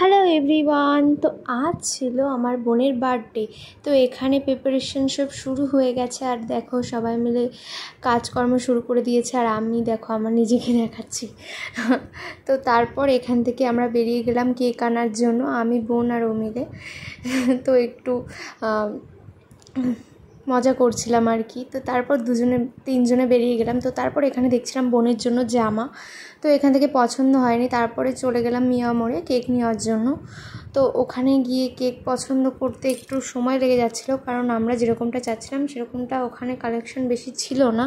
Hello everyone. তো আজ ছিল আমার বোনের বার্থডে। তো এখানে প্রিপারেশন সব শুরু হয়ে গেছে, আর দেখো সবাই মিলে কাজকর্ম শুরু করে দিয়েছে, আর আমি দেখো আমার নিজেকে দেখাচ্ছি। তো তারপর এখান থেকে আমরা বেরিয়ে গেলাম কেক আনার জন্য, আমি বোন আর ও মিলে। তো একটু মজা করছিলাম আর কি। তো তারপর তিনজনে বেরিয়ে গেলাম। তো তারপর এখানে দেখছিলাম বোনের জন্য জামা। তো এখান থেকে পছন্দ হয়নি, তারপরে চলে গেলাম মিয়া মোড়ে কেক নেওয়ার জন্য। তো ওখানে গিয়ে কেক পছন্দ করতে একটু সময় লেগে যাচ্ছিলো, কারণ আমরা যেরকমটা চাচ্ছিলাম সেরকমটা ওখানে কালেকশন বেশি ছিল না।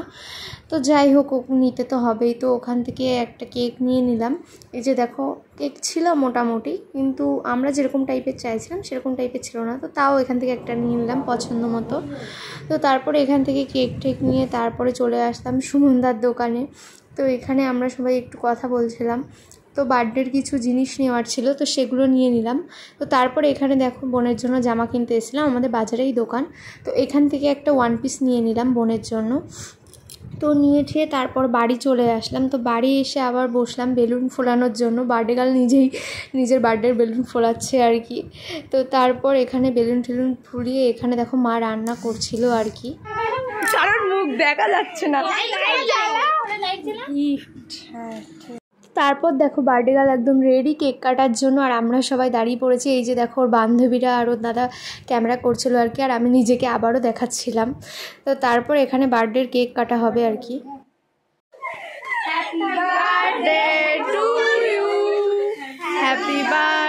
তো যাই হোক, নিতে তো হবেই। তো ওখান থেকে একটা কেক নিয়ে নিলাম। এই যে দেখো, কেক ছিল মোটামুটি, কিন্তু আমরা যেরকম টাইপের চাইছিলাম সেরকম টাইপের ছিল না। তো তাও এখান থেকে একটা নিয়ে নিলাম পছন্দ মতো। তো তারপরে এখান থেকে কেক টেক নিয়ে তারপরে চলে আসলাম সুমনদার দোকানে। তো এখানে আমরা সবাই একটু কথা বলছিলাম। তো বার্থডের কিছু জিনিস নেওয়ার ছিল, তো সেগুলো নিয়ে নিলাম। তো তারপরে এখানে দেখো বোনের জন্য জামা কিনতে এসেছিলাম, আমাদের বাজারেই দোকান। তো এখান থেকে একটা ওয়ান পিস নিয়ে নিলাম বোনের জন্য। তো নিয়ে ঠিয়ে তারপর বাড়ি চলে আসলাম। তো বাড়ি এসে আবার বসলাম বেলুন ফোলানোর জন্য। বার্থডে গার্ল নিজেই নিজের বার্থডের বেলুন ফোলাচ্ছে আর কি। তো তারপর এখানে বেলুন টেলুন ফুলিয়ে এখানে দেখো মা রান্না করছিল আর কি। কারোর মুখ দেখা যাচ্ছে না। তারপর দেখো বার্থডে গার্ল একদম রেডি কেক কাটার জন্য, আর আমরা সবাই দাঁড়িয়ে পড়েছি। এই যে দেখো ওর বান্ধবীরা আর ওর দাদা ক্যামেরা করছিল আর কি, আর আমি নিজেকে আবারও দেখাচ্ছিলাম। তো তারপর এখানে বার্থডের কেক কাটা হবে আর কি। Happy birthday to you, happy birthday